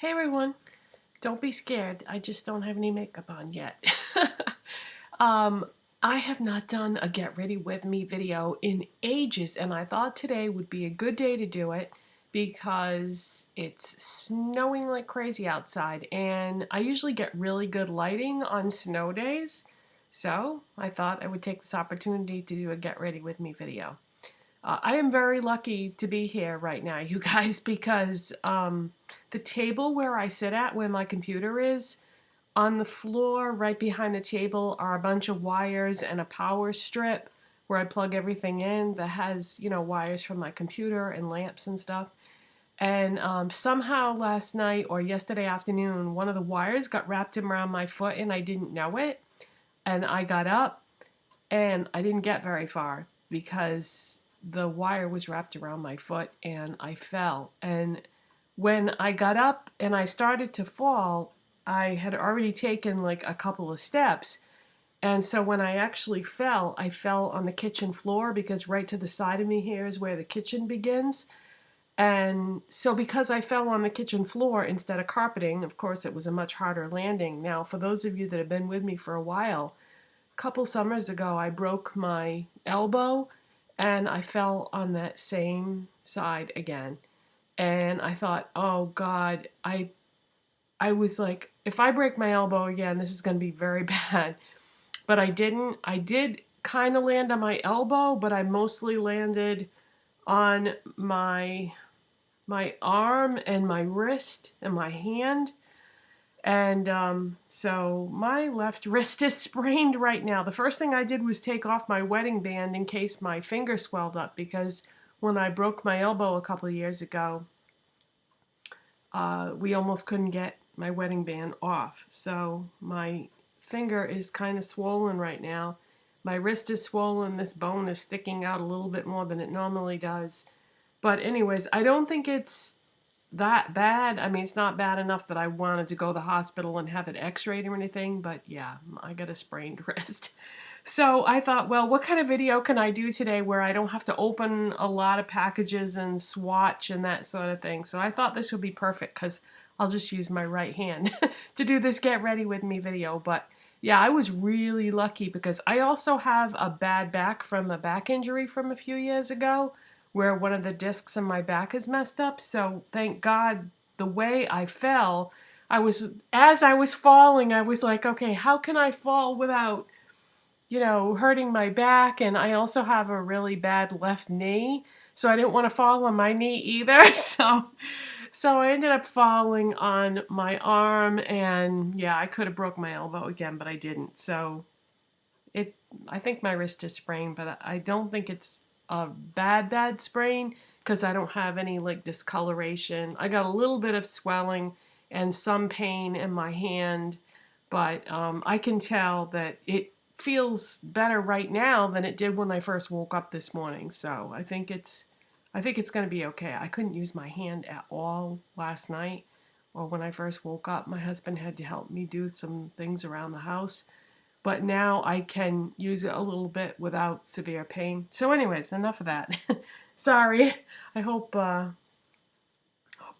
Hey everyone, don't be scared. I just don't have any makeup on yet. I have not done a get ready with me video in ages, and I thought today would be a good day to do it because it's snowing like crazy outside, and I usually get really good lighting on snow days, so I thought I would take this opportunity to do a get ready with me video. I am very lucky to be here right now, you guys, because the table where I sit at, where my computer is, on the floor right behind the table are a bunch of wires and a power strip where I plug everything in that has, you know, wires from my computer and lamps and stuff. And somehow last night or yesterday afternoon, one of the wires got wrapped around my foot and I didn't know it. And I got up and I didn't get very far because the wire was wrapped around my foot and I fell. And when I got up and I started to fall, I had already taken like a couple of steps. And so when I actually fell, I fell on the kitchen floor because right to the side of me here is where the kitchen begins. And so because I fell on the kitchen floor instead of carpeting, of course it was a much harder landing. Now, for those of you that have been with me for a while, a couple summers ago I broke my elbow and I fell on that same side again. And I thought, oh God, I was like, if I break my elbow again, this is going to be very bad. But I didn't. I did kind of land on my elbow, but I mostly landed on my arm and my wrist and my hand. And so my left wrist is sprained right now. The first thing I did was take off my wedding band in case my finger swelled up, because when I broke my elbow a couple of years ago, we almost couldn't get my wedding band off. So my finger is kind of swollen right now. My wrist is swollen. This bone is sticking out a little bit more than it normally does. But anyways, I don't think it's that bad. I mean, it's not bad enough that I wanted to go to the hospital and have it x-rayed or anything, but yeah, I got a sprained wrist. So I thought, well, what kind of video can I do today where I don't have to open a lot of packages and swatch and that sort of thing? So I thought this would be perfect because I'll just use my right hand to do this get ready with me video. But yeah, I was really lucky because I also have a bad back from a back injury from a few years ago, where one of the discs in my back is messed up. So thank God, the way I fell, as I was falling, I was like, okay, how can I fall without, you know, hurting my back? And I also have a really bad left knee, so I didn't want to fall on my knee either. So I ended up falling on my arm, and yeah, I could have broke my elbow again, but I didn't. So I think my wrist is sprained, but I don't think it's a bad sprain because I don't have any like discoloration. I got a little bit of swelling and some pain in my hand, but I can tell that it feels better right now than it did when I first woke up this morning. So I think it's going to be okay. I couldn't use my hand at all last night or when I first woke up. My husband had to help me do some things around the house. But now I can use it a little bit without severe pain. So anyways, enough of that. Sorry. I hope I'm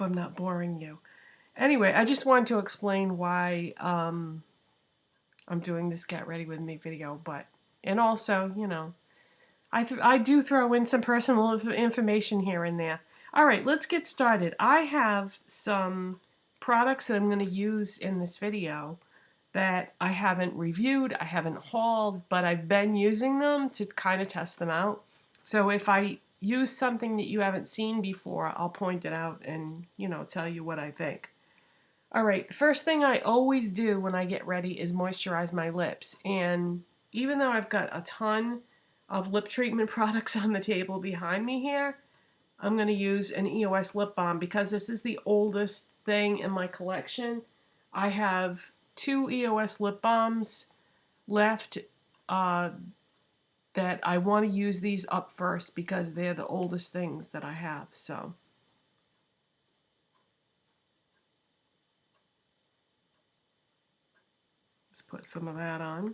not boring you. Anyway, I just wanted to explain why I'm doing this get ready with me video. And also, you know, I do throw in some personal information here and there. All right, let's get started. I have some products that I'm going to use in this video that I haven't reviewed, I haven't hauled, but I've been using them to kind of test them out. So if I use something that you haven't seen before, I'll point it out and, you know, tell you what I think. All right, the first thing I always do when I get ready is moisturize my lips. And even though I've got a ton of lip treatment products on the table behind me here, I'm going to use an EOS lip balm because this is the oldest thing in my collection. I have 2 EOS lip balms left that I want to use these up first because they're the oldest things that I have. So let's put some of that on.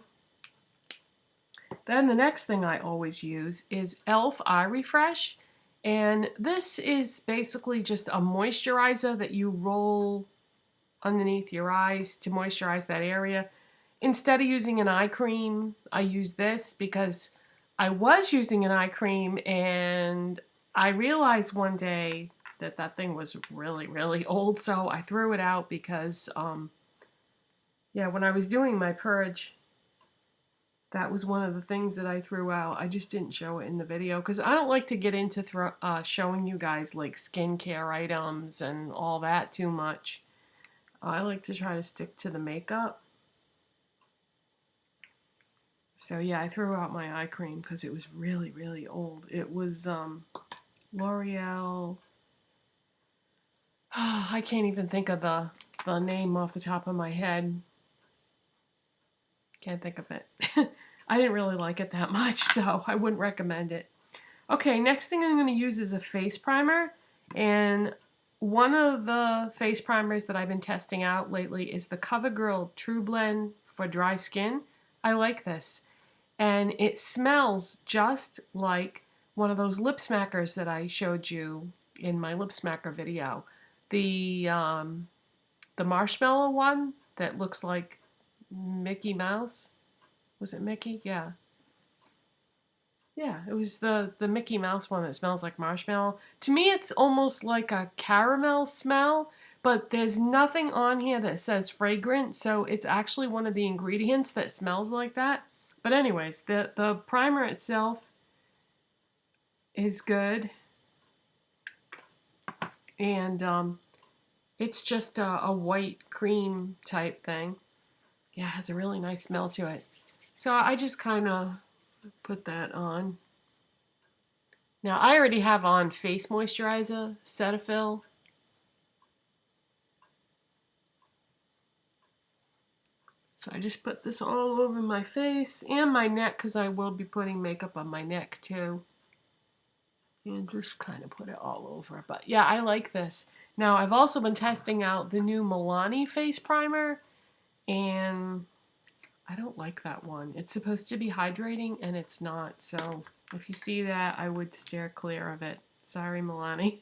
Then the next thing I always use is e.l.f. Eye Refresh. And this is basically just a moisturizer that you roll underneath your eyes to moisturize that area. Instead of using an eye cream, I use this because I was using an eye cream and I realized one day that that thing was really, really old, so I threw it out because, yeah, when I was doing my purge, that was one of the things that I threw out. I just didn't show it in the video because I don't like to get into showing you guys like skincare items and all that too much. I like to try to stick to the makeup. So yeah, I threw out my eye cream because it was really, really old. It was L'Oreal. I can't even think of the name off the top of my head. Can't think of it. I didn't really like it that much, so I wouldn't recommend it. Okay, next thing I'm going to use is a face primer. And one of the face primers that I've been testing out lately is the CoverGirl truBlend for dry skin. I like this. And it smells just like one of those lip smackers that I showed you in my lip smacker video. The marshmallow one that looks like Mickey Mouse. Was it Mickey? Yeah. Yeah, it was the Mickey Mouse one that smells like marshmallow. To me, it's almost like a caramel smell, but there's nothing on here that says fragrant, so it's actually one of the ingredients that smells like that. But anyways, the primer itself is good, and it's just a white cream type thing. Yeah, it has a really nice smell to it. So I just kind of put that on. Now I already have on face moisturizer, Cetaphil. So I just put this all over my face and my neck because I will be putting makeup on my neck too. And just kind of put it all over. But yeah, I like this. Now I've also been testing out the new Milani face primer, and I don't like that one. It's supposed to be hydrating and it's not. So if you see that, I would steer clear of it. Sorry, Milani.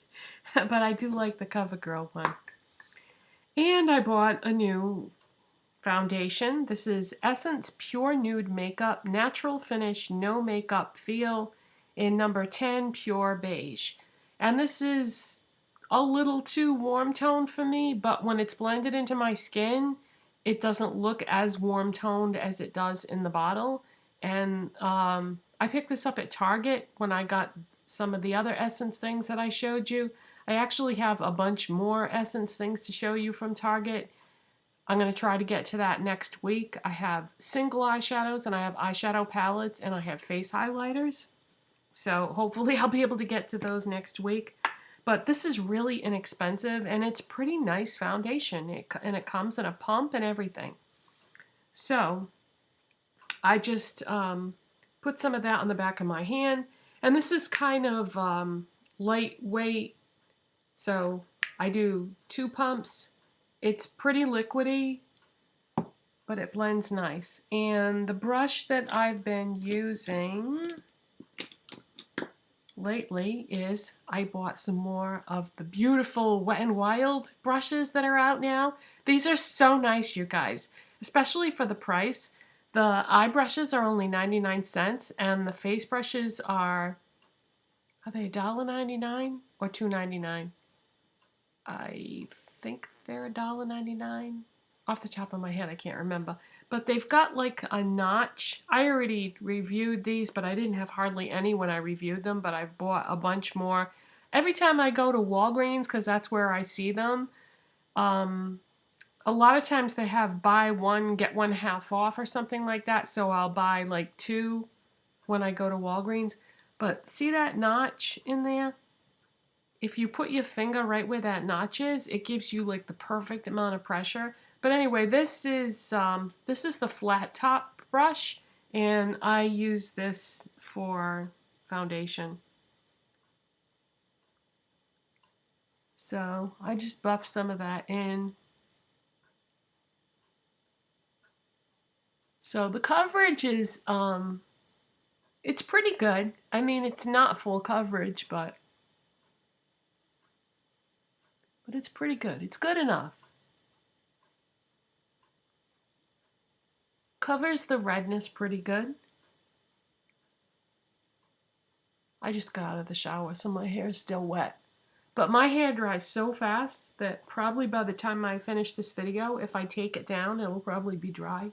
But I do like the CoverGirl one. And I bought a new foundation. This is Essence Pure Nude Makeup, Natural Finish, No Makeup Feel in number 10, Pure Beige. And this is a little too warm toned for me, but when it's blended into my skin, it doesn't look as warm toned as it does in the bottle. And I picked this up at Target when I got some of the other Essence things that I showed you. I actually have a bunch more Essence things to show you from Target. I'm going to try to get to that next week. I have single eyeshadows, and I have eyeshadow palettes, and I have face highlighters. So hopefully I'll be able to get to those next week. But this is really inexpensive, and it's pretty nice foundation. And it comes in a pump and everything. So I just put some of that on the back of my hand. And this is kind of lightweight. So I do 2 pumps. It's pretty liquidy, but it blends nice. And the brush that I've been using lately is I bought some more of the beautiful Wet n Wild brushes that are out now. These are so nice, you guys, especially for the price. The eye brushes are only 99 cents, and the face brushes are they $1.99 or $2.99? I think they're $1.99. Off the top of my head, I can't remember. But they've got like a notch. I already reviewed these, but I didn't have hardly any when I reviewed them, but I've bought a bunch more. Every time I go to Walgreens, because that's where I see them, a lot of times they have buy one, get one half off or something like that, so I'll buy like 2 when I go to Walgreens. But see that notch in there? If you put your finger right where that notch is, it gives you like the perfect amount of pressure. But anyway, this is the flat top brush, and I use this for foundation. So I just buffed some of that in. So the coverage is it's pretty good. I mean, it's not full coverage, but it's pretty good. It's good enough. Covers the redness pretty good. I just got out of the shower, so my hair is still wet. But my hair dries so fast that probably by the time I finish this video, if I take it down, it'll probably be dry.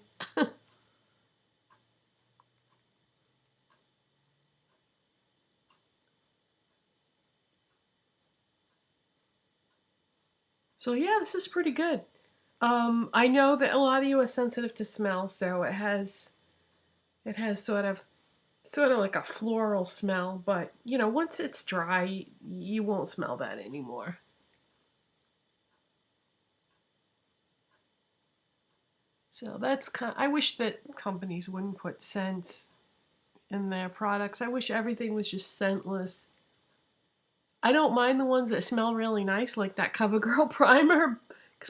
So yeah, this is pretty good. I know that a lot of you are sensitive to smell, so it has sort of like a floral smell, but you know, once it's dry, you won't smell that anymore. So that's I wish that companies wouldn't put scents in their products. I wish everything was just scentless. I don't mind the ones that smell really nice, like that CoverGirl primer. It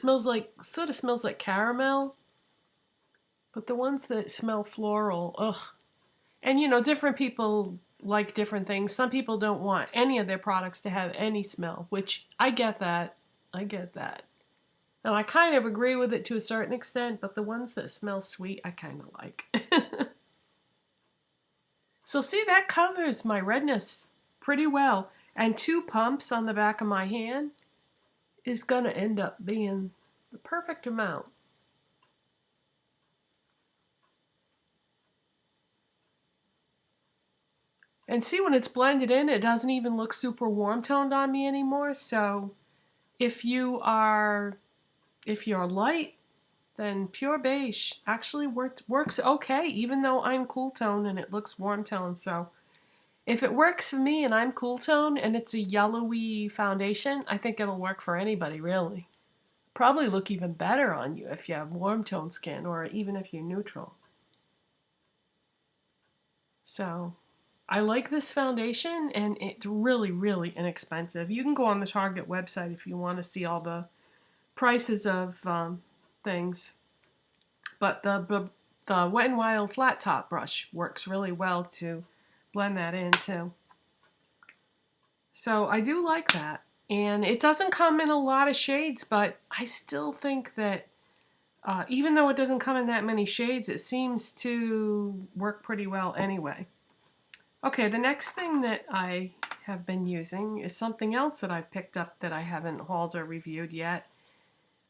sort of smells like caramel. But the ones that smell floral, ugh. And you know, different people like different things. Some people don't want any of their products to have any smell, which I get that. I get that. Now I kind of agree with it to a certain extent, but the ones that smell sweet, I kind of like. So see, that covers my redness pretty well. And 2 pumps on the back of my hand is going to end up being the perfect amount. And see, when it's blended in, it doesn't even look super warm toned on me anymore. So if you're light, then pure beige actually works okay, even though I'm cool tone and it looks warm tone. So if it works for me and I'm cool tone and it's a yellowy foundation, I think it'll work for anybody, really. Probably look even better on you if you have warm tone skin or even if you're neutral. So I like this foundation, and it's really, really inexpensive. You can go on the Target website if you want to see all the prices of things. But the Wet n Wild flat top brush works really well to blend that in too. So I do like that. And it doesn't come in a lot of shades, but I still think that even though it doesn't come in that many shades, it seems to work pretty well anyway. Okay, the next thing that I have been using is something else that I've picked up that I haven't hauled or reviewed yet.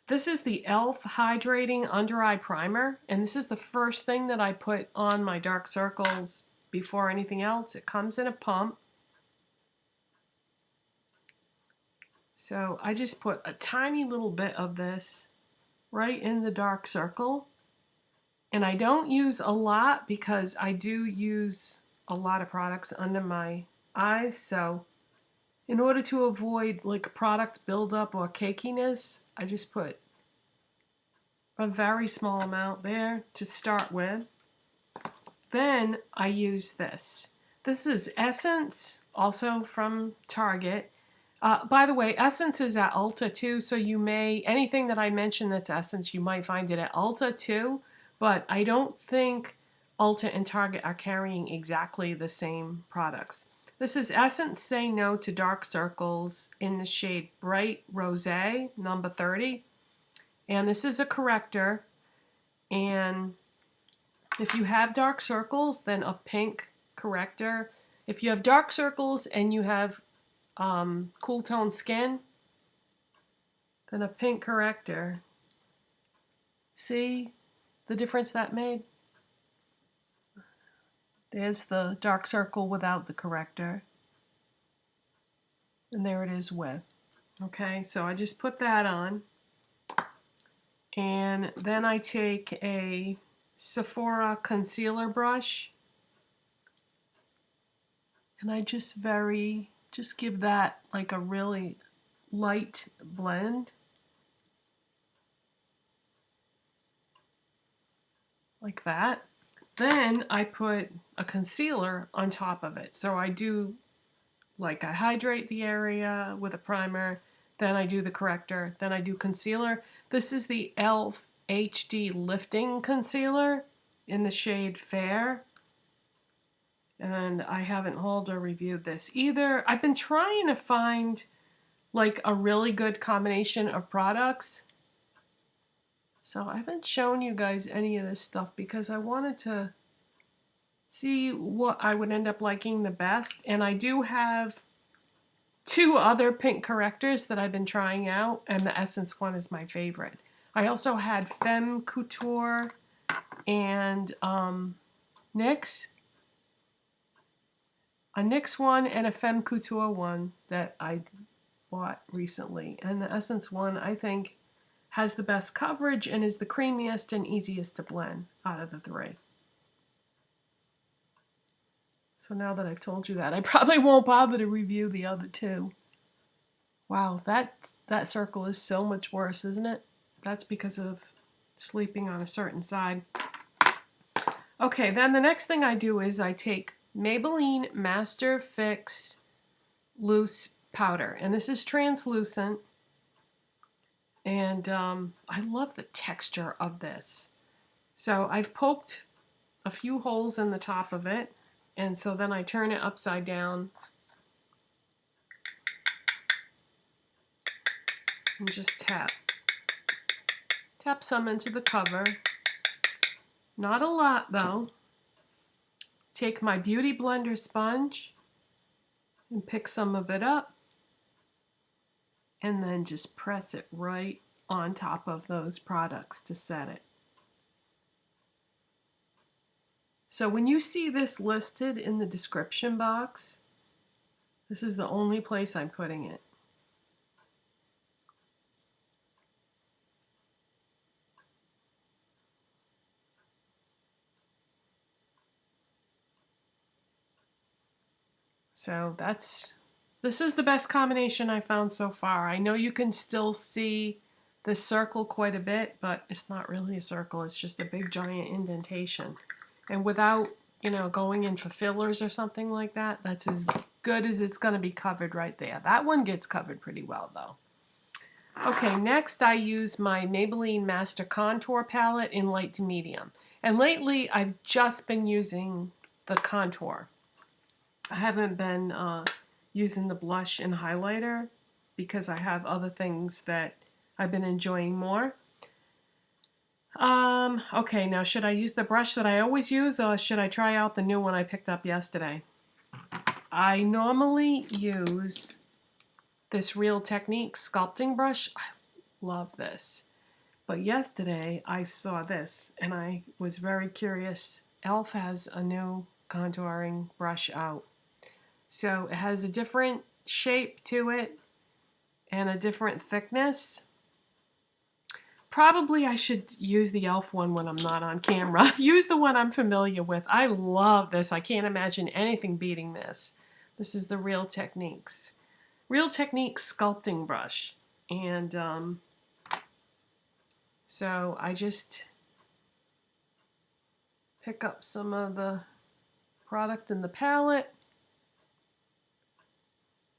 This is the e.l.f. Hydrating Under Eye Primer, and this is the first thing that I put on my dark circles before anything else. It comes in a pump. So I just put a tiny little bit of this right in the dark circle. And I don't use a lot because I do use a lot of products under my eyes. So in order to avoid like product buildup or cakiness, I just put a very small amount there to start with. Then I use this. This is Essence, also from Target. By the way, Essence is at Ulta too, so you may, anything that I mention that's Essence, you might find it at Ulta too, but I don't think Ulta and Target are carrying exactly the same products. This is Essence Say No to Dark Circles in the shade Bright Rosé, number 30. And this is a corrector, and if you have dark circles, then a pink corrector. If you have dark circles and you have cool tone skin, then a pink corrector. See the difference that made? There's the dark circle without the corrector. And there it is with. Okay, so I just put that on. And then I take a Sephora concealer brush. And I just give that like a really light blend. Like that. Then I put a concealer on top of it. So I do, like, I hydrate the area with a primer, then I do the corrector, then I do concealer. This is the e.l.f. HD Lifting Concealer in the shade Fair. And I haven't hauled or reviewed this either. I've been trying to find like a really good combination of products. So I haven't shown you guys any of this stuff because I wanted to see what I would end up liking the best. And I do have 2 other pink correctors that I've been trying out, and the Essence one is my favorite. I also had Femme Couture and NYX. A NYX one and a Femme Couture one that I bought recently. And the Essence one, I think, has the best coverage and is the creamiest and easiest to blend out of the 3. So now that I've told you that, I probably won't bother to review the other 2. Wow, that circle is so much worse, isn't it? That's because of sleeping on a certain side. Okay, then the next thing I do is I take Maybelline Master Fix Loose Powder. And this is translucent. And I love the texture of this. So I've poked a few holes in the top of it. And so then I turn it upside down. And just tap. Tap some into the cover. Not a lot though. Take my Beauty Blender sponge and pick some of it up. And then just press it right on top of those products to set it. So when you see this listed in the description box, this is the only place I'm putting it. So this is the best combination I found so far. I know you can still see the circle quite a bit, but it's not really a circle. It's just a big giant indentation. And without, you know, going in for fillers or something like that, that's as good as it's going to be covered right there. That one gets covered pretty well though. Okay, next I use my Maybelline Master Contour palette in light to medium. And lately I've just been using the contour. I haven't been using the blush and highlighter because I have other things that I've been enjoying more. Okay, now should I use the brush that I always use or should I try out the new one I picked up yesterday? I normally use this Real Technique sculpting brush. I love this. But yesterday I saw this and I was very curious. e.l.f. has a new contouring brush out. So it has a different shape to it and a different thickness. Probably I should use the e.l.f. one when I'm not on camera. Use the one I'm familiar with. I love this. I can't imagine anything beating this. This is the Real Technique sculpting brush. And so I just pick up some of the product in the palette.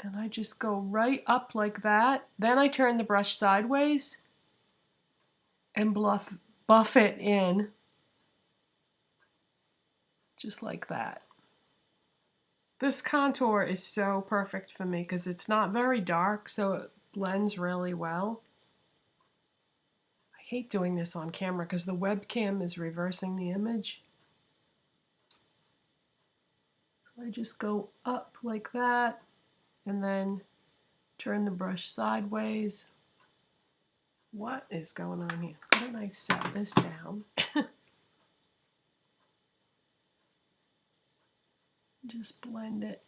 And I just go right up like that. Then I turn the brush sideways and buff it in just like that. This contour is so perfect for me because it's not very dark, so it blends really well. I hate doing this on camera because the webcam is reversing the image. So I just go up like that and then turn the brush sideways. What is going on here? Why don't I set this down? Just blend it.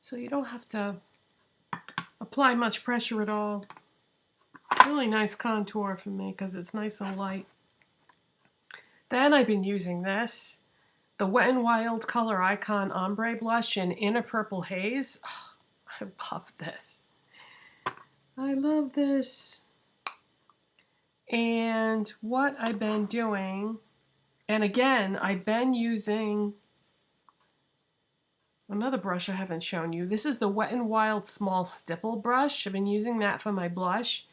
So you don't have to apply much pressure at all. Really nice contour for me because it's nice and light. Then I've been using this, the Wet n Wild Coloricon Ombre Blush in a Purple Haze. Oh, I love this. I love this. And what I've been doing, and again, I've been using another brush I haven't shown you. This is the Wet n Wild Small Stipple brush. I've been using that for my blush.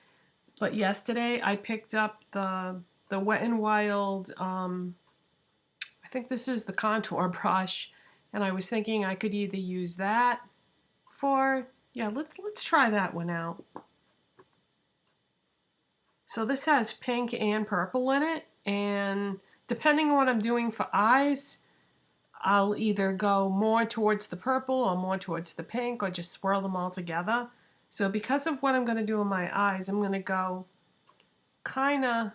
But yesterday I picked up the Wet n Wild, I think this is the contour brush. And I was thinking I could either use that for Yeah, let's try that one out. So this has pink and purple in it, and depending on what I'm doing for eyes, I'll either go more towards the purple or more towards the pink or just swirl them all together. So because of what I'm going to do in my eyes, I'm going to go kind of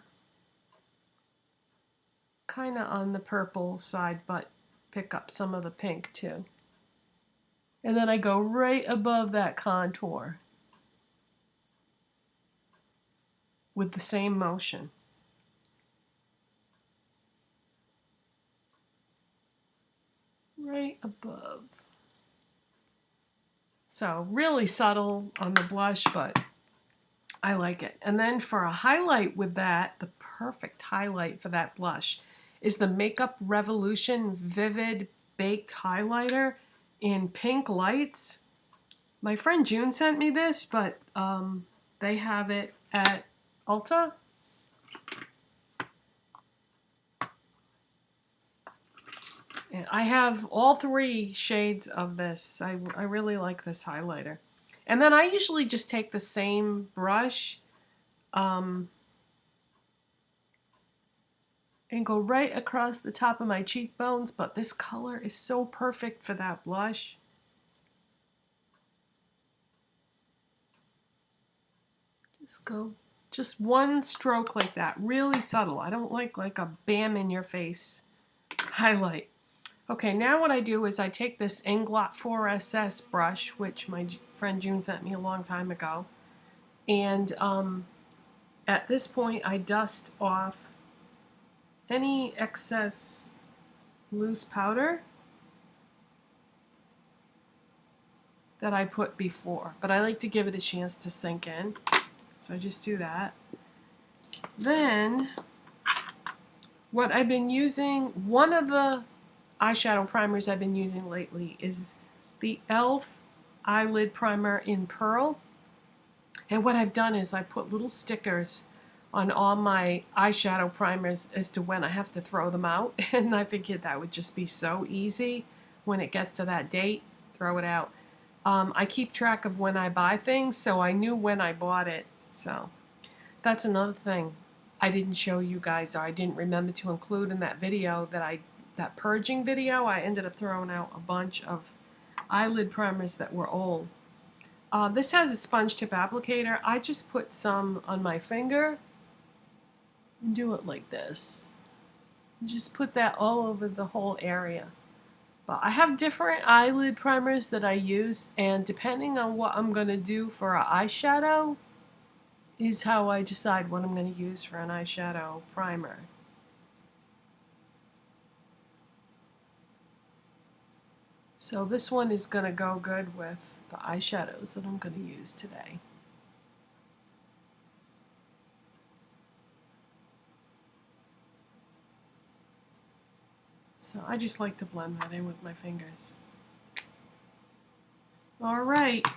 on the purple side, but pick up some of the pink too. And then I go right above that contour with the same motion. Right above. So really subtle on the blush, but I like it. And then for a highlight with that, the perfect highlight for that blush is the Makeup Revolution Vivid Baked Highlighter in Pink Lights. My friend June sent me this, but they have it at Ulta. And I have all 3 shades of this. I really like this highlighter. And then I usually just take the same brush and go right across the top of my cheekbones, but this color is so perfect for that blush. Just go, just one stroke like that, really subtle. I don't like a bam in your face highlight. Okay, now what I do is I take this Inglot 4SS brush, which my friend June sent me a long time ago, and at this point I dust off any excess loose powder that I put before, but I like to give it a chance to sink in, so I just do that. Then what I've been using, one of the eyeshadow primers I've been using lately is the e.l.f. eyelid primer in Pearl. And what I've done is I put little stickers on all my eyeshadow primers as to when I have to throw them out. And I figured that would just be so easy when it gets to that date, throw it out. I keep track of when I buy things, so I knew when I bought it. So that's another thing I didn't show you guys, or I didn't remember to include in that video that purging video. I ended up throwing out a bunch of eyelid primers that were old. This has a sponge tip applicator. I just put some on my finger and do it like this. Just put that all over the whole area. But I have different eyelid primers that I use, and depending on what I'm going to do for an eyeshadow is how I decide what I'm going to use for an eyeshadow primer. So this one is going to go good with the eyeshadows that I'm going to use today. So I just like to blend that in with my fingers. Alright,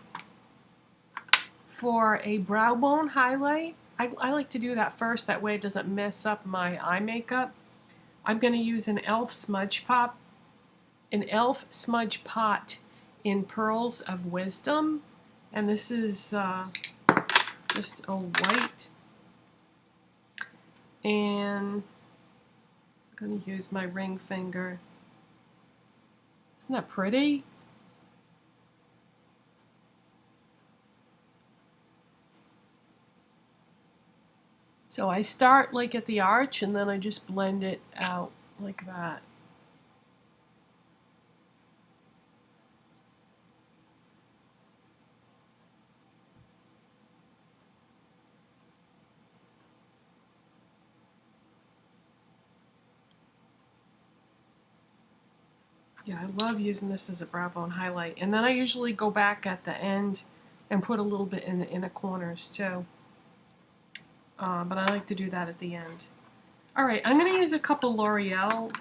for a brow bone highlight, I like to do that first, that way it doesn't mess up my eye makeup. I'm going to use an e.l.f. smudge pot in Pearls of Wisdom, and this is just a white, and I'm going to use my ring finger. Isn't that pretty? So I start like at the arch, and then I just blend it out like that. Yeah, I love using this as a brow bone highlight. And then I usually go back at the end and put a little bit in the inner corners too. But I like to do that at the end. Alright, I'm going to use a couple L'Oreal,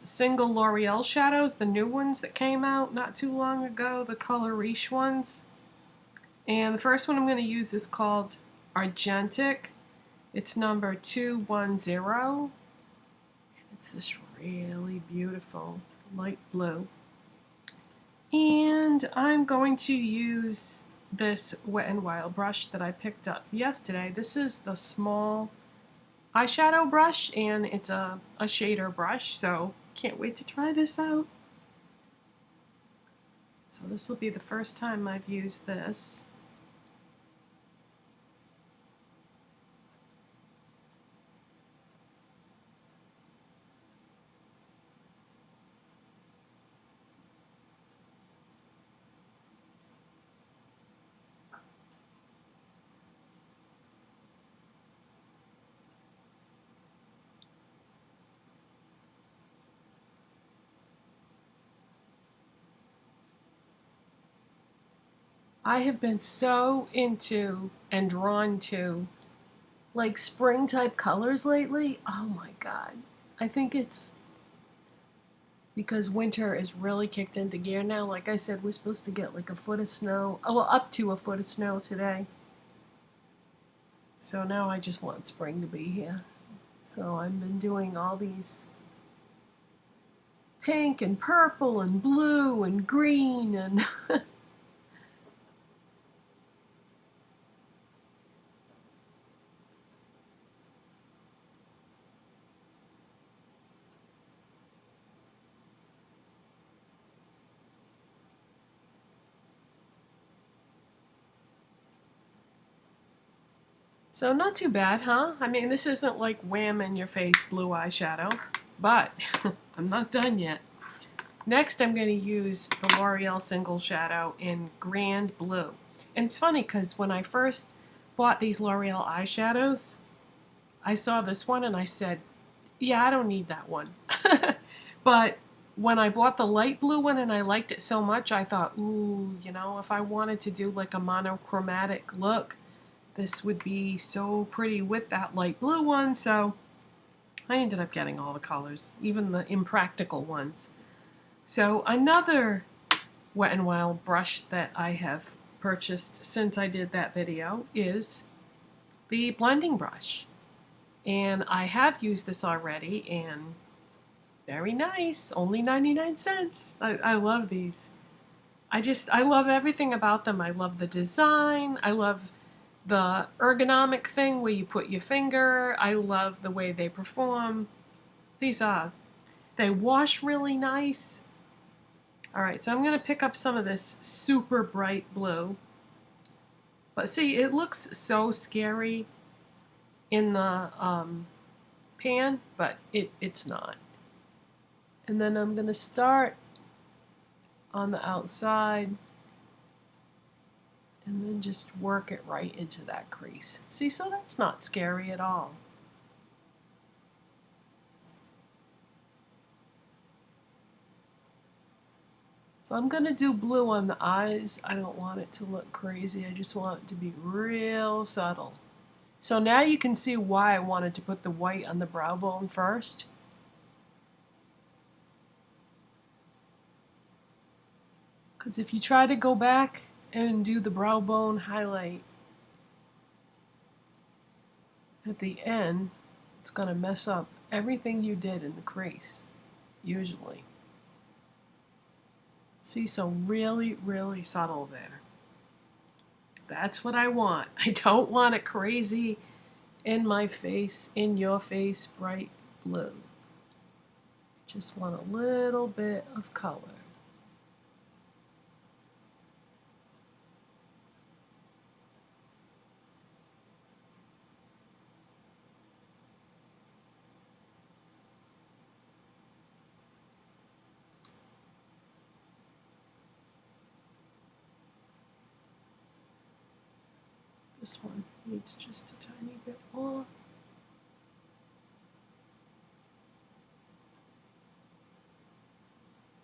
single L'Oreal shadows, the new ones that came out not too long ago, the Color Riche ones. And the first one I'm going to use is called Argentic. It's number 210. It's this really beautiful light blue. And And I'm going to use this Wet n Wild brush that I picked up yesterday. This is the small eyeshadow brush, and it's a shader brush, so can't wait to try this out. So this will be the first time I've used this. I have been so into and drawn to like spring type colors lately. Oh my god. I think it's because winter is really kicked into gear now. Like I said, we're supposed to get like a foot of snow. Oh, well, up to a foot of snow today. So now I just want spring to be here. So I've been doing all these pink and purple and blue and green and so not too bad, huh? I mean, this isn't like wham in your face blue eyeshadow, but I'm not done yet. Next, I'm going to use the L'Oreal Single Shadow in Grand Bleu. And it's funny because when I first bought these L'Oreal eyeshadows, I saw this one and I said, yeah, I don't need that one. But when I bought the light blue one and I liked it so much, I thought, ooh, you know, if I wanted to do like a monochromatic look, this would be so pretty with that light blue one. So I ended up getting all the colors, even the impractical ones. So another Wet n Wild brush that I have purchased since I did that video is the blending brush. And I have used this already, and very nice, only 99 cents. I love these. I love everything about them. I love the design. I love the ergonomic thing where you put your finger. I love the way they perform. They wash really nice. Alright, so I'm going to pick up some of this super bright blue. But see, it looks so scary in the pan, but it's not. And then I'm going to start on the outside and then just work it right into that crease. See, so that's not scary at all. So I'm going to do blue on the eyes. I don't want it to look crazy. I just want it to be real subtle. So now you can see why I wanted to put the white on the brow bone first. Because if you try to go back and do the brow bone highlight at the end, it's going to mess up everything you did in the crease, usually. See, so really, really subtle there. That's what I want. I don't want it crazy in my face, in your face, bright blue. Just want a little bit of color. This one needs just a tiny bit more.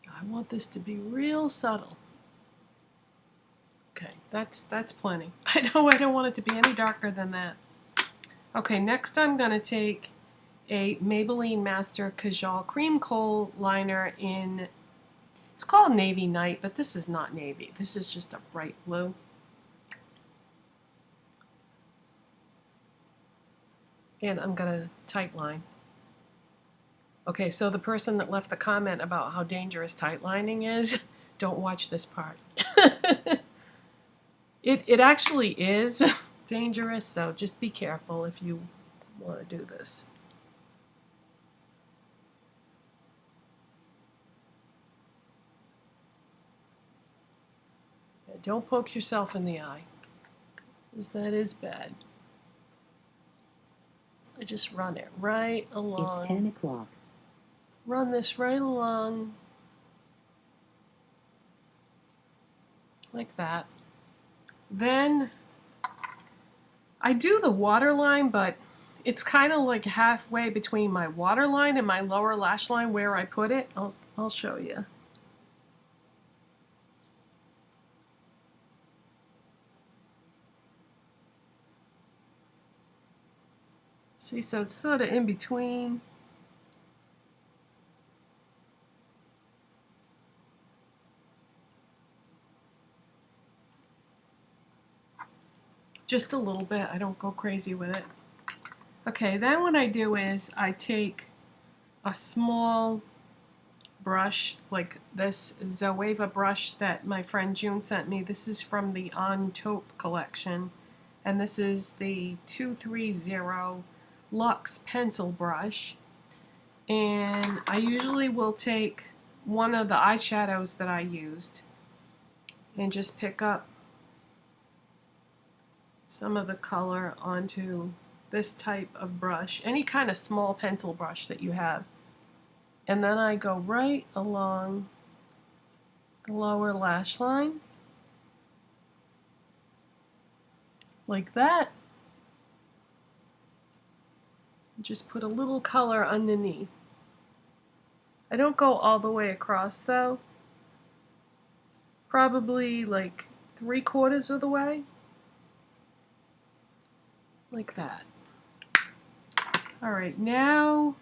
I want this to be real subtle. Okay, that's plenty. I know I don't want it to be any darker than that. Okay, next I'm going to take a Maybelline Master Kajal Cream Kohl liner in, it's called Navy Night, but this is not navy. This is just a bright blue. And I'm going to tight line. Okay, so the person that left the comment about how dangerous tight lining is, don't watch this part. It actually is dangerous, so just be careful if you want to do this. Yeah, don't poke yourself in the eye, because that is bad. So I just run it right along. It's 10 o'clock. Run this right along, like that. Then I do the waterline, but it's kind of like halfway between my waterline and my lower lash line where I put it. I'll show you. See, so it's sort of in between. Just a little bit. I don't go crazy with it. Okay, then what I do is I take a small brush, like this Zoeva brush that my friend June sent me. This is from the On Taupe collection, and this is the 230 Luxe pencil brush. And I usually will take one of the eyeshadows that I used and just pick up some of the color onto this type of brush, any kind of small pencil brush that you have. And then I go right along the lower lash line, like that. Just put a little color underneath. I don't go all the way across though. Probably like 3/4 of the way. Like that. Alright, now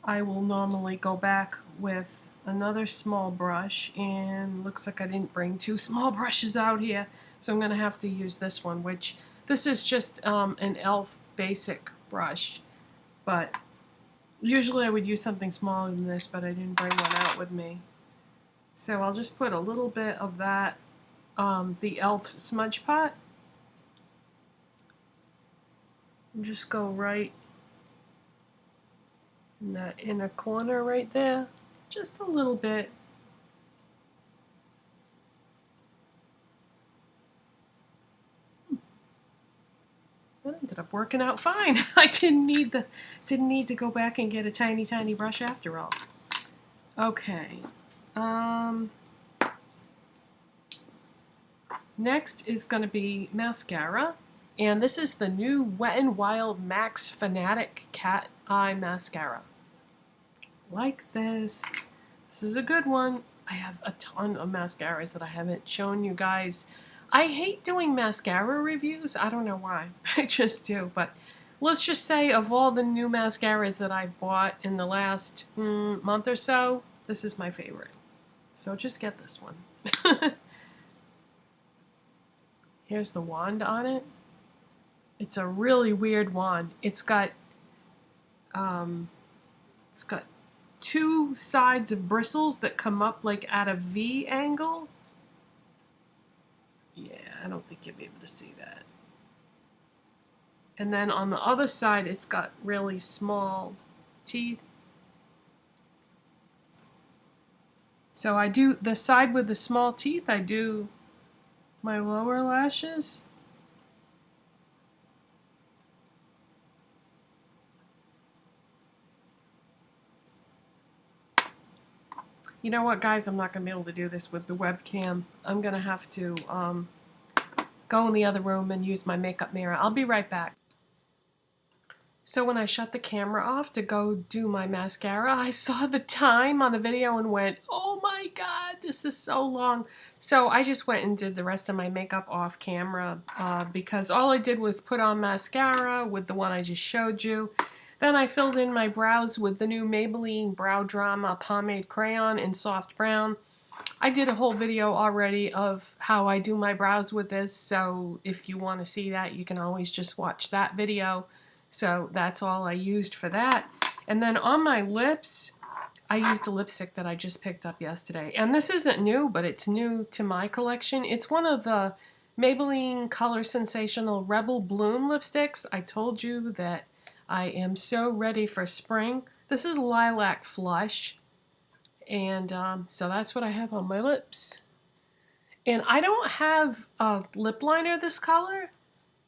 I will normally go back with another small brush, and looks like I didn't bring two small brushes out here, so I'm going to have to use this one, which this is just an e.l.f. basic brush, but usually I would use something smaller than this, but I didn't bring one out with me. So I'll just put a little bit of that, the e.l.f. smudge pot, and just go right in that inner corner right there, just a little bit. That ended up working out fine. I didn't need to go back and get a tiny brush after all. Okay. Next is going to be mascara, and this is the new Wet n Wild Max Fanatic Cat Eye Mascara. Like this. This is a good one. I have a ton of mascaras that I haven't shown you guys. I hate doing mascara reviews. I don't know why. I just do. But let's just say of all the new mascaras that I've bought in the last month or so, this is my favorite. So just get this one. Here's the wand on it. It's a really weird wand. It's got two sides of bristles that come up like at a V angle. Yeah, I don't think you'll be able to see that. And then on the other side, it's got really small teeth. So I do the side with the small teeth, I do my lower lashes. You know what, guys? I'm not going to be able to do this with the webcam. I'm going to have to go in the other room and use my makeup mirror. I'll be right back. So when I shut the camera off to go do my mascara, I saw the time on the video and went, oh my god, this is so long. So I just went and did the rest of my makeup off camera because all I did was put on mascara with the one I just showed you. Then I filled in my brows with the new Maybelline Brow Drama Pomade Crayon in soft brown. I did a whole video already of how I do my brows with this, so if you want to see that, you can always just watch that video. So that's all I used for that. And then on my lips, I used a lipstick that I just picked up yesterday. And this isn't new, but it's new to my collection. It's one of the Maybelline Color Sensational Rebel Bloom lipsticks. I told you that I am so ready for spring. This is Lilac Flush. And so that's what I have on my lips. And I don't have a lip liner this color.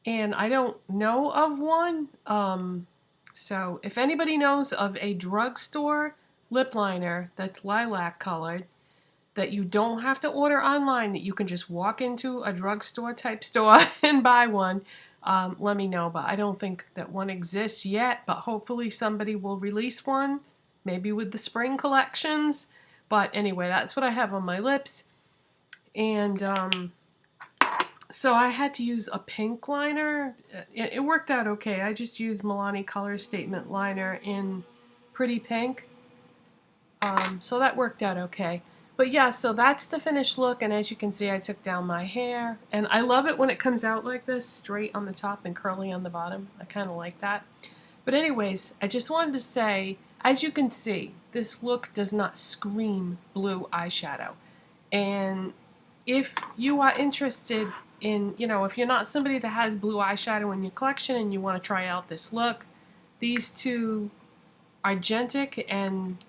And I don't know of one. So if anybody knows of a drugstore lip liner that's lilac colored, that you don't have to order online, that you can just walk into a drugstore type store and buy one, let me know. But I don't think that one exists yet, but hopefully somebody will release one, maybe with the spring collections. But anyway, that's what I have on my lips. And so I had to use a pink liner. It worked out okay. I just used Milani Color Statement liner in Pretty Pink. So that worked out okay. But yeah, so that's the finished look, and as you can see, I took down my hair. And I love it when it comes out like this, straight on the top and curly on the bottom. I kind of like that. But anyways, I just wanted to say, as you can see, this look does not scream blue eyeshadow. And if you are interested in, if you're not somebody that has blue eyeshadow in your collection and you want to try out this look, these two, Argentic and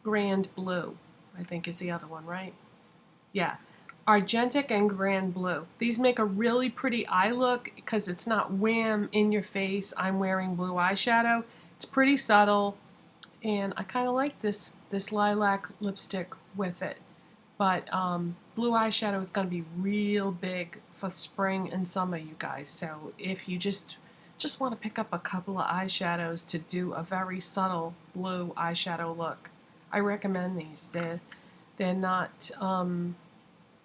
Grand Bleu, I think is the other one, right? Yeah, Argentic and Grand Bleu. These make a really pretty eye look because it's not wham in your face, I'm wearing blue eyeshadow. It's pretty subtle, and I kind of like this lilac lipstick with it. But blue eyeshadow is going to be real big for spring and summer, you guys. So if you just want to pick up a couple of eyeshadows to do a very subtle blue eyeshadow look, I recommend these. They're not going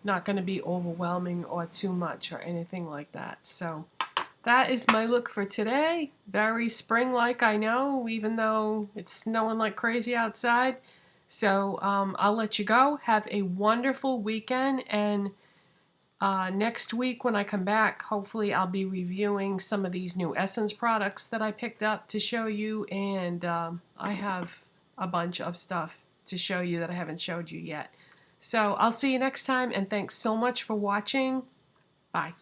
to be overwhelming or too much or anything like that. So that is my look for today. Very spring-like, I know, even though it's snowing like crazy outside. So I'll let you go. Have a wonderful weekend, and next week when I come back, hopefully I'll be reviewing some of these new Essence products that I picked up to show you, and I have a bunch of stuff to show you that I haven't showed you yet. So I'll see you next time, and thanks so much for watching. Bye.